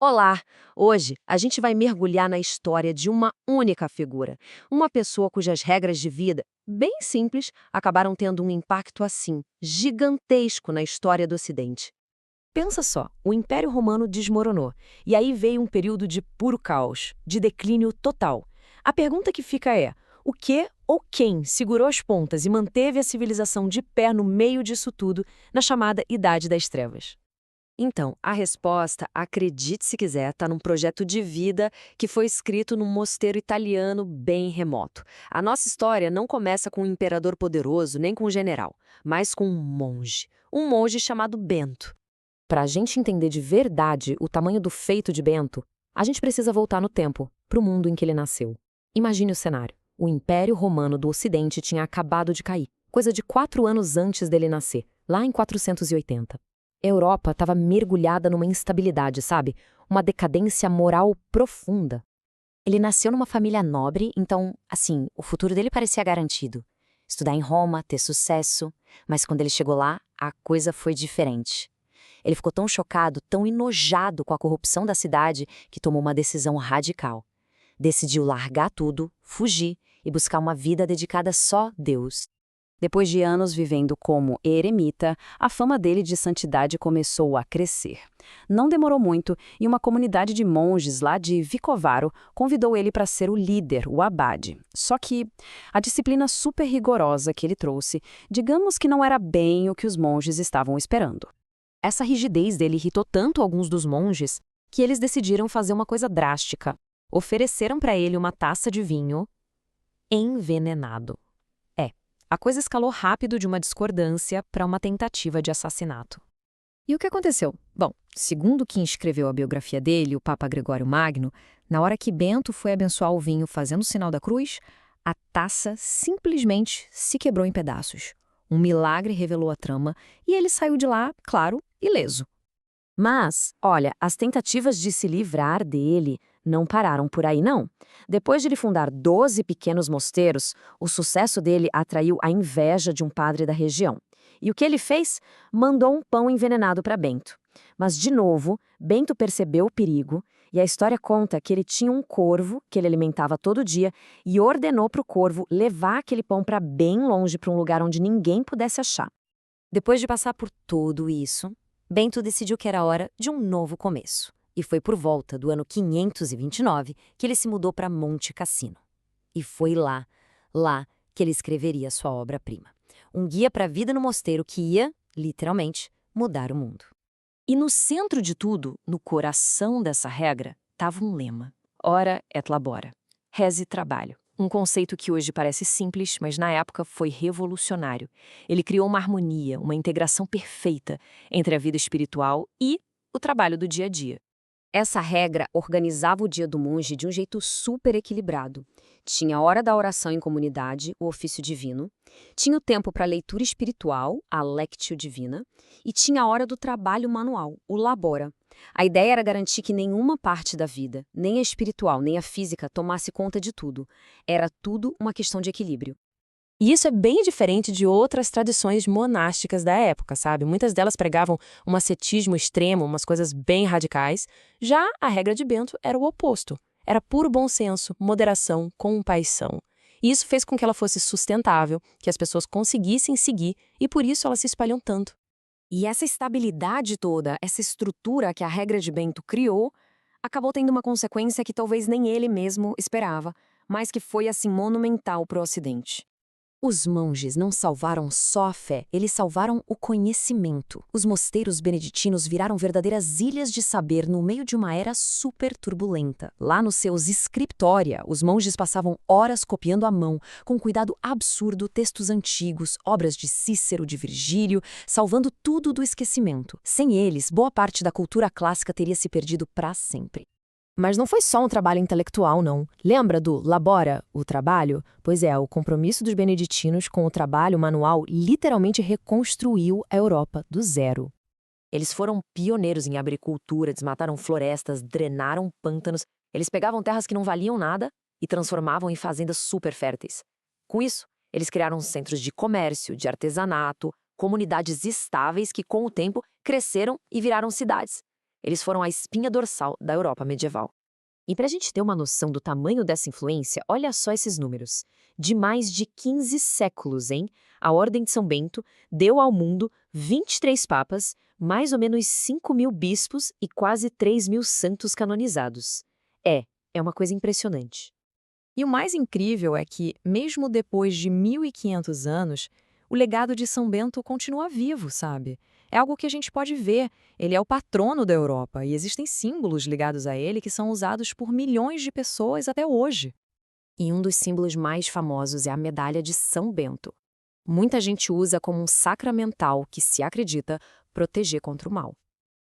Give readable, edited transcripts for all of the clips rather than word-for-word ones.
Olá! Hoje a gente vai mergulhar na história de uma única figura. Uma pessoa cujas regras de vida, bem simples, acabaram tendo um impacto assim, gigantesco na história do Ocidente. Pensa só, o Império Romano desmoronou, e aí veio um período de puro caos, de declínio total. A pergunta que fica é: o que ou quem segurou as pontas e manteve a civilização de pé no meio disso tudo, na chamada Idade das Trevas? Então, a resposta, acredite se quiser, está num projeto de vida que foi escrito num mosteiro italiano bem remoto. A nossa história não começa com um imperador poderoso nem com um general, mas com um monge. Um monge chamado Bento. Para a gente entender de verdade o tamanho do feito de Bento, a gente precisa voltar no tempo, para o mundo em que ele nasceu. Imagine o cenário. O Império Romano do Ocidente tinha acabado de cair, coisa de 4 anos antes dele nascer, lá em 480. A Europa estava mergulhada numa instabilidade, sabe? Uma decadência moral profunda. Ele nasceu numa família nobre, então, assim, o futuro dele parecia garantido. Estudar em Roma, ter sucesso, mas quando ele chegou lá, a coisa foi diferente. Ele ficou tão chocado, tão enojado com a corrupção da cidade, que tomou uma decisão radical. Decidiu largar tudo, fugir e buscar uma vida dedicada só a Deus. Depois de anos vivendo como eremita, a fama dele de santidade começou a crescer. Não demorou muito e uma comunidade de monges lá de Vicovaro convidou ele para ser o líder, o abade. Só que a disciplina super rigorosa que ele trouxe, digamos que não era bem o que os monges estavam esperando. Essa rigidez dele irritou tanto alguns dos monges que eles decidiram fazer uma coisa drástica. Ofereceram para ele uma taça de vinho envenenado. A coisa escalou rápido de uma discordância para uma tentativa de assassinato. E o que aconteceu? Bom, segundo quem escreveu a biografia dele, o Papa Gregório Magno, na hora que Bento foi abençoar o vinho fazendo o sinal da cruz, a taça simplesmente se quebrou em pedaços. Um milagre revelou a trama e ele saiu de lá, claro, ileso. Mas, olha, as tentativas de se livrar dele não pararam por aí, não. Depois de ele fundar 12 pequenos mosteiros, o sucesso dele atraiu a inveja de um padre da região. E o que ele fez? Mandou um pão envenenado para Bento. Mas, de novo, Bento percebeu o perigo e a história conta que ele tinha um corvo que ele alimentava todo dia e ordenou para o corvo levar aquele pão para bem longe, para um lugar onde ninguém pudesse achar. Depois de passar por tudo isso, Bento decidiu que era hora de um novo começo. E foi por volta do ano 529 que ele se mudou para Monte Cassino. E foi lá que ele escreveria sua obra-prima. Um guia para a vida no mosteiro que ia, literalmente, mudar o mundo. E no centro de tudo, no coração dessa regra, estava um lema. Ora et labora. Reze e trabalho. Um conceito que hoje parece simples, mas na época foi revolucionário. Ele criou uma harmonia, uma integração perfeita entre a vida espiritual e o trabalho do dia a dia. Essa regra organizava o dia do monge de um jeito super equilibrado. Tinha a hora da oração em comunidade, o ofício divino, tinha o tempo para a leitura espiritual, a lectio divina, e tinha a hora do trabalho manual, o labora. A ideia era garantir que nenhuma parte da vida, nem a espiritual, nem a física, tomasse conta de tudo. Era tudo uma questão de equilíbrio. E isso é bem diferente de outras tradições monásticas da época, sabe? Muitas delas pregavam um ascetismo extremo, umas coisas bem radicais. Já a regra de Bento era o oposto. Era puro bom senso, moderação, compaixão. E isso fez com que ela fosse sustentável, que as pessoas conseguissem seguir e por isso ela se espalhou tanto. E essa estabilidade toda, essa estrutura que a regra de Bento criou, acabou tendo uma consequência que talvez nem ele mesmo esperava, mas que foi assim monumental para o Ocidente. Os monges não salvaram só a fé, eles salvaram o conhecimento. Os mosteiros beneditinos viraram verdadeiras ilhas de saber no meio de uma era super turbulenta. Lá nos seus scriptoria, os monges passavam horas copiando à mão, com cuidado absurdo, textos antigos, obras de Cícero, de Virgílio, salvando tudo do esquecimento. Sem eles, boa parte da cultura clássica teria se perdido para sempre. Mas não foi só um trabalho intelectual, não. Lembra do labora, o trabalho? Pois é, o compromisso dos beneditinos com o trabalho manual literalmente reconstruiu a Europa do zero. Eles foram pioneiros em agricultura, desmataram florestas, drenaram pântanos. Eles pegavam terras que não valiam nada e transformavam em fazendas super férteis. Com isso, eles criaram centros de comércio, de artesanato, comunidades estáveis que, com o tempo, cresceram e viraram cidades. Eles foram a espinha dorsal da Europa medieval. E para a gente ter uma noção do tamanho dessa influência, olha só esses números. De mais de 15 séculos, hein? A Ordem de São Bento deu ao mundo 23 papas, mais ou menos 5.000 bispos e quase 3.000 santos canonizados. É uma coisa impressionante. E o mais incrível é que, mesmo depois de 1.500 anos, o legado de São Bento continua vivo, sabe? É algo que a gente pode ver. Ele é o patrono da Europa e existem símbolos ligados a ele que são usados por milhões de pessoas até hoje. E um dos símbolos mais famosos é a medalha de São Bento. Muita gente usa como um sacramental que, se acredita, proteger contra o mal.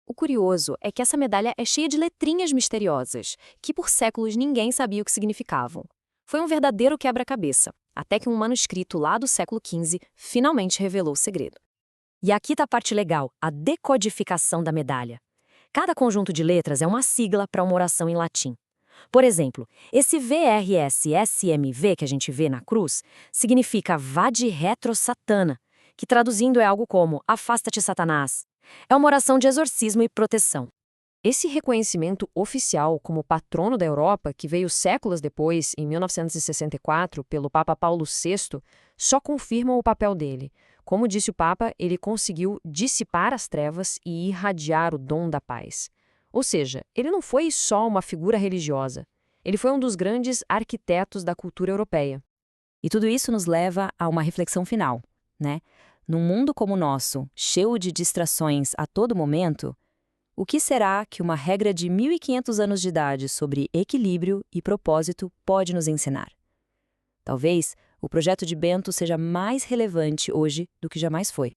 O curioso é que essa medalha é cheia de letrinhas misteriosas, que por séculos ninguém sabia o que significavam. Foi um verdadeiro quebra-cabeça, até que um manuscrito lá do século XV finalmente revelou o segredo. E aqui está a parte legal, a decodificação da medalha. Cada conjunto de letras é uma sigla para uma oração em latim. Por exemplo, esse VRSSMV que a gente vê na cruz significa Vade Retro Satana, que traduzindo é algo como Afasta-te, Satanás. É uma oração de exorcismo e proteção. Esse reconhecimento oficial como patrono da Europa, que veio séculos depois, em 1964, pelo Papa Paulo VI, só confirma o papel dele. Como disse o Papa, ele conseguiu dissipar as trevas e irradiar o dom da paz. Ou seja, ele não foi só uma figura religiosa. Ele foi um dos grandes arquitetos da cultura europeia. E tudo isso nos leva a uma reflexão final, né? Num mundo como o nosso, cheio de distrações a todo momento, o que será que uma regra de 1.500 anos de idade sobre equilíbrio e propósito pode nos ensinar? Talvez o projeto de Bento seja mais relevante hoje do que jamais foi.